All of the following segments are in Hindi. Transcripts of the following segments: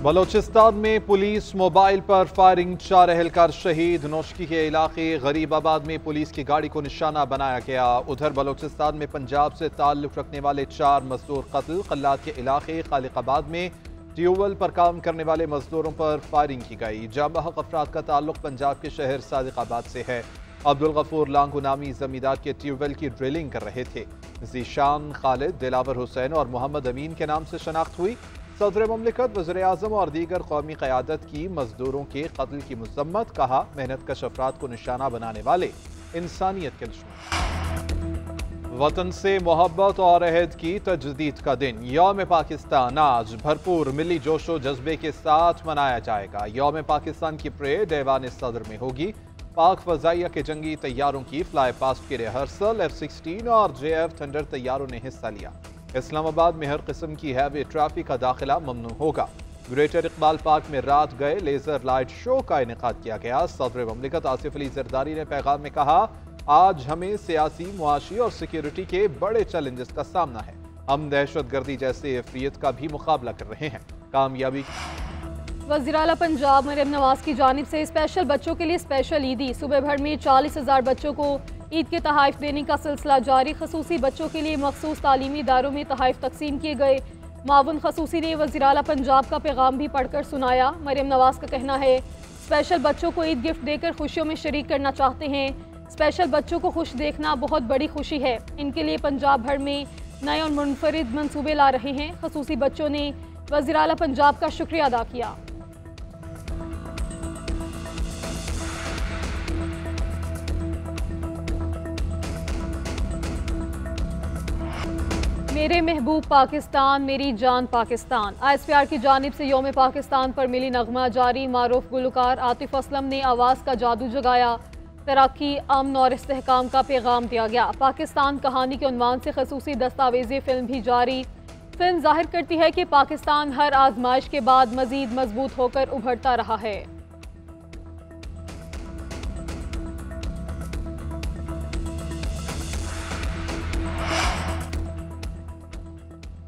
बलोचिस्तान में पुलिस मोबाइल पर फायरिंग, 4 एहलकार शहीद। नौशकी के इलाके गरीबाबाद में पुलिस की गाड़ी को निशाना बनाया गया। उधर बलोचिस्तान में पंजाब से ताल्लुक रखने वाले 4 मजदूर कत्ल। कल्लात के इलाके खालिकाबाद में ट्यूबवेल पर काम करने वाले मजदूरों पर फायरिंग की गई। जांबाहक अफराद का ताल्लुक पंजाब के शहर सादिकाबाद से है। अब्दुल गफूर लांगू नामी जमींदार के ट्यूबवेल की ड्रिलिंग कर रहे थे। जीशान, खालिद, दिलावर हुसैन और मोहम्मद अमीन के नाम से शनाख्त हुई। सदर मुमलिकत, वज़ीर आज़म और दीगर कौमी क़यादत की मजदूरों के कत्ल की मज़म्मत। कहा, मेहनत कश अफराद को निशाना बनाने वाले इंसानियत के दुश्मन। वतन से मोहब्बत और अहद की तजदीद का दिन यौम पाकिस्तान आज भरपूर मिली जोशो जज्बे के साथ मनाया जाएगा। यौम पाकिस्तान की परेड ऐवान सदर में होगी। पाक फजाइया के जंगी तैयारों की फ्लाई पास्ट की रिहर्सल F-16 और JF थंडर तैयारों ने हिस्सा लिया। इस्लामाबाद में हर किस्म की हैवी ट्रैफिक का दाखिला ममनू होगा। ग्रेटर इकबाल पार्क में रात गए लेजर लाइट शो का इनेकाद किया गया। सदर मुमलिकत आसिफ अली जरदारी ने पैगाम में कहा, आज हमें सियासी, मुआशी और सिक्योरिटी के बड़े चैलेंजेस का सामना है। हम दहशतगर्दी जैसे अफरियत का भी मुकाबला कर रहे हैं। कामयाबी। वज़ीर आला पंजाब मरियम नवाज की जानिब से स्पेशल बच्चों के लिए स्पेशल ईदी। सूबे भर में 40,000 बच्चों को ईद के तहाइफ देने का सिलसिला जारी। खसूसी बच्चों के लिए मखसूस तालीमी इदारों में तहाइफ तकसीम किए गए। मावन खसूसी ने वज़ीर आला पंजाब का पैगाम भी पढ़कर सुनाया। मरियम नवाज का कहना है, स्पेशल बच्चों को ईद गिफ्ट देकर खुशियों में शरीक करना चाहते हैं। स्पेशल बच्चों को खुश देखना बहुत बड़ी खुशी है। इनके लिए पंजाब भर में नए और मुनफरिद मंसूबे ला रहे हैं। खसूसी बच्चों ने वज़ीर आला पंजाब का शुक्रिया अदा किया। मेरे महबूब पाकिस्तान, मेरी जान पाकिस्तान। ISPR की जानिब से यौम पाकिस्तान पर मिली नगमा जारी। मारूफ गुलकार आतिफ असलम ने आवाज़ का जादू जगाया। तरक्की, अमन और इस्तेहकाम का पैगाम दिया गया। पाकिस्तान कहानी के उन्वान से खसूसी दस्तावेजी फिल्म भी जारी। फिल्म जाहिर करती है कि पाकिस्तान हर आजमाइश के बाद मजीद मजबूत होकर उभरता रहा है।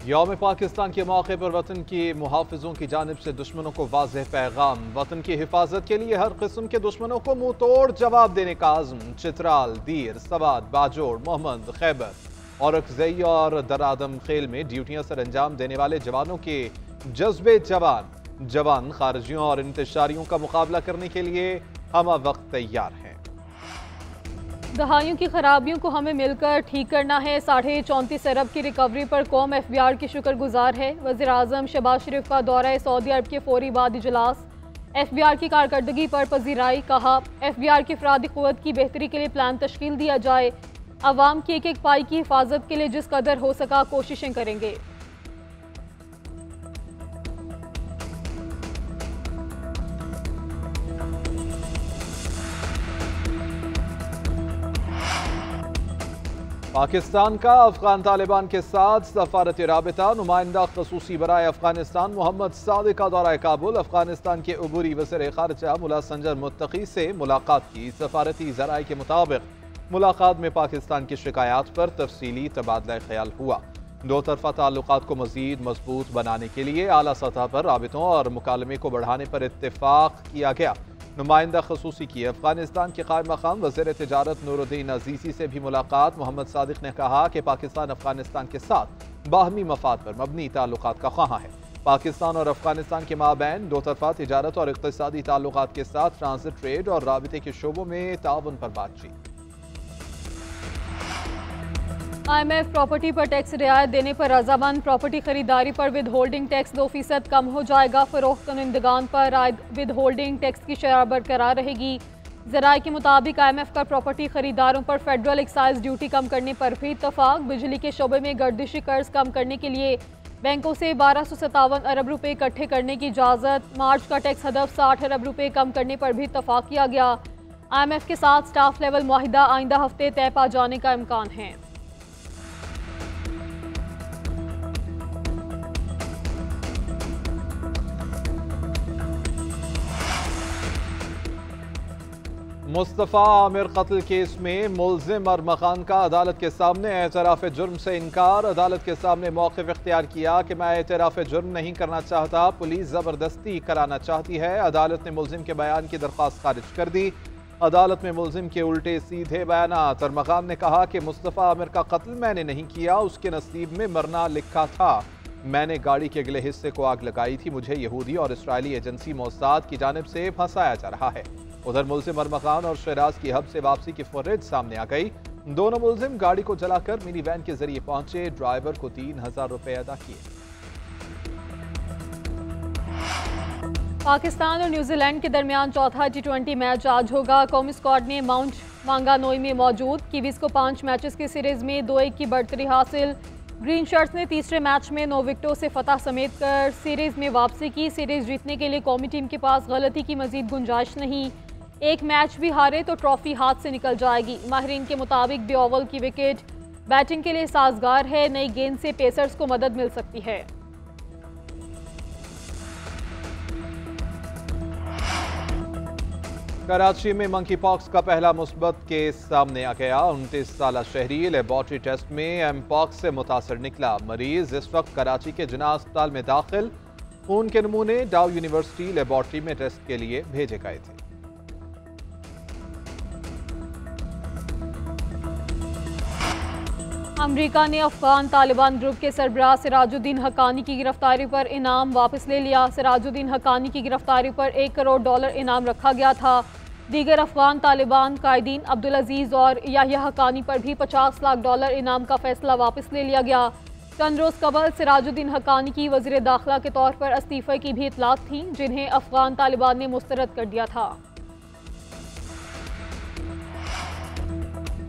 यौम पाकिस्तान के मौके पर वतन के मुहाफिजों की जानिब से दुश्मनों को वाज़ेह पैगाम। वतन की हिफाजत के लिए हर किस्म के दुश्मनों को मुंह तोड़ जवाब देने का आज़म। चित्राल, दीर, सवाद, बाजोड़, मोहम्मद, खैबर और अकज़ई और दरादम खेल में ड्यूटियां सर अंजाम देने वाले जवानों के जज्बे जवान खारजियों और इंतशारियों का मुकाबला करने के लिए हम वक्त तैयार हैं। दहाइयों की खराबियों को हमें मिलकर ठीक करना है। 34.5 अरब की रिकवरी पर कौम FBR की शुक्रगुजार है। वज़ीर आज़म शहबाज शरीफ का दौरा सऊदी अरब के फौरी बाद इजलास। FBR की कारकर्दगी पर पजीराई। कहा, FBR की अफरादी क़ुव्वत की बेहतरी के लिए प्लान तश्कील दिया जाए। अवाम की एक एक पाई की हिफाजत के लिए जिस कदर हो सका कोशिशें करेंगे। पाकिस्तान का अफगान तालिबान के साथ सफारती राबिता। नुमाइंदा खसूसी बराए अफगानिस्तान मोहम्मद सादिक का दौरा काबुल। अफगानिस्तान के अबूरी वज़ीर ख़ारिजा मुला संजर मुत्तकी से मुलाकात की। सफारती ज़राए के मुताबिक मुलाकात में पाकिस्तान की शिकायत पर तफसीली तबादला ख्याल हुआ। दो तरफा ताल्लुकात को मज़ीद मजबूत बनाने के लिए आला सतह पर राबितों और मुकालमे को बढ़ाने पर इत्तेफाक किया गया। नुमाइंदा खसूसी की अफगानिस्तान के कायम मकाम वज़ीर तिजारत नूरुद्दीन अजीज़ी से भी मुलाकात। मोहम्मद सादिक ने कहा कि पाकिस्तान अफगानिस्तान के साथ बाहमी मफाद पर मबनी ताल्लुकात का ख्वाह है। पाकिस्तान और अफगानिस्तान के माबैन दो तरफा तिजारत और इक़्तिसादी ताल्लुकात के साथ ट्रांजिट ट्रेड और राबिते के शोबों में ताउन पर बातचीत। IMF प्रॉपर्टी पर टैक्स रियायत देने पर रजामंद। प्रॉपर्टी खरीदारी पर विद होल्डिंग टैक्स 2% कम हो जाएगा। फरोख्त कुनिंदगान पर आयद विद होल्डिंग टैक्स की शरह बरकरार रहेगी। ज़राए के मुताबिक IMF का प्रॉपर्टी खरीदारों पर फेडरल एक्साइज ड्यूटी कम करने पर भी इत्तफाक। बिजली के शोबे में गर्दिशी कर्ज कम करने के लिए बैंकों से 1257 अरब रुपये इकट्ठे करने की इजाज़त। मार्च का टैक्स हदफ 60 अरब रुपये कम करने पर भी इत्तफाक किया गया। IMF के साथ स्टाफ लेवल मुआहिदा आइंदा हफ्ते तय पा जाने का इम्कान है। मुस्तफ़ा आमिर कत्ल केस में मुल्जिम अरमखान का अदालत के सामने एतराफ़ जुर्म से इनकार। अदालत के सामने मौक़िफ़ इख्तियार किया कि मैं एतराफ़ जुर्म नहीं करना चाहता, पुलिस ज़बरदस्ती कराना चाहती है। अदालत ने मुल्जिम के बयान की दरख्वास्त खारिज कर दी। अदालत में मुल्जिम के उल्टे सीधे बयानात। अरमखान ने कहा कि मुस्तफ़ा आमिर का कत्ल मैंने नहीं किया, उसके नसीब में मरना लिखा था। मैंने गाड़ी के अगले हिस्से को आग लगाई थी। मुझे यहूदी और इसराइली एजेंसी मोसाद की जानिब से फंसाया जा रहा है। उधर मुल्जिम अरमखान और शहराज की हब से वापसी की फुटेज सामने आ गई। दोनों मुल्जिम गाड़ी को जलाकर मिनी वैन के जरिए पहुंचे। ड्राइवर को 3000 रुपए अदा किए। पाकिस्तान और न्यूजीलैंड के दरमियान चौथा T20 मैच आज होगा। कौमी स्क्वाड ने माउंट मांगानोई में मौजूद कीवीज को 5 मैचेस की सीरीज में 2-1 की बढ़तरी हासिल। ग्रीन शर्ट्स ने तीसरे मैच में 9 विकेटों से फतह समेत कर सीरीज में वापसी की। सीरीज जीतने के लिए कौमी टीम के पास गलती की मजीद गुंजाइश नहीं। एक मैच भी हारे तो ट्रॉफी हाथ से निकल जाएगी। माहिरीन के मुताबिक बिओवल की विकेट बैटिंग के लिए साजगार है। नई गेंद से पेसर्स को मदद मिल सकती है। कराची में मंकी पॉक्स का पहला मुस्बत केस सामने आ गया। 29 साला शहरी लेबॉर्ट्री टेस्ट में एमपॉक्स से मुतासर निकला। मरीज इस वक्त कराची के जिना अस्पताल में दाखिल। खून के नमूने डाउ यूनिवर्सिटी लेबॉर्ट्री में टेस्ट के लिए भेजे गए थे। अमेरिका ने अफगान तालिबान ग्रुप के सरबराह सिराजुद्दीन हक्कानी की गिरफ्तारी पर इनाम वापस ले लिया। सिराजुद्दीन हक्कानी की गिरफ्तारी पर $1 करोड़ इनाम रखा गया था। दीगर अफगान तालिबान कायदीन अब्दुल अजीज और याह्या हक्कानी पर भी $50 लाख इनाम का फैसला वापस ले लिया गया। चंद रोज कबल सिराजुद्दीन हक्कानी की वज़ीर दाखिला के तौर पर इस्तीफे की भी इतलात थी, जिन्हें अफगान तालिबान ने मुस्तरद कर दिया था।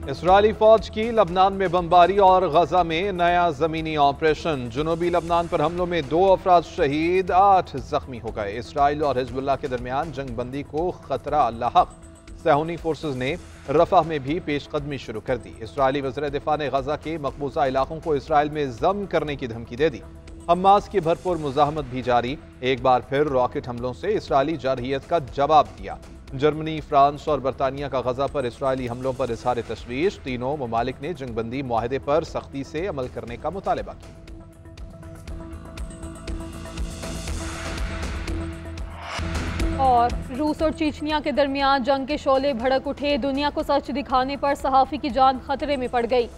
इसराइली फौज की लबनान में बमबारी और गजा में नया जमीनी ऑपरेशन। जुनूबी लबनान पर हमलों में 2 अफराद शहीद, 8 जख्मी हो गए। इसराइल और हिजबुल्लाह के दरमियान जंग बंदी को खतरा लाहक। सहूनी फोर्सेज ने रफा में भी पेशकदमी शुरू कर दी। इसराइली वज़ीर दिफा ने गजा के मकबूजा इलाकों को इसराइल में जम करने की धमकी दे दी। हमास की भरपूर मुजाहमत भी जारी। एक बार फिर रॉकेट हमलों से इसराइली जारहियत का जवाब दिया। जर्मनी, फ्रांस और बरतानिया का गजा पर इसराइली हमलों पर इजहार तशवीश। तीनों ममालिक ने जंगबंदी मुआहदे पर सख्ती से अमल करने का मुतालबा किया। और रूस और चीचनिया के दरमियान जंग के शोले भड़क उठे। दुनिया को सच दिखाने पर सहाफ़ी की जान खतरे में पड़ गई।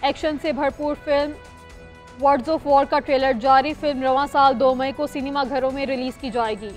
एक्शन से भरपूर फिल्म वर्ड्स ऑफ वॉर का ट्रेलर जारी। फिल्म रवां साल 2 मई को सिनेमा घरों में रिलीज की जाएगी।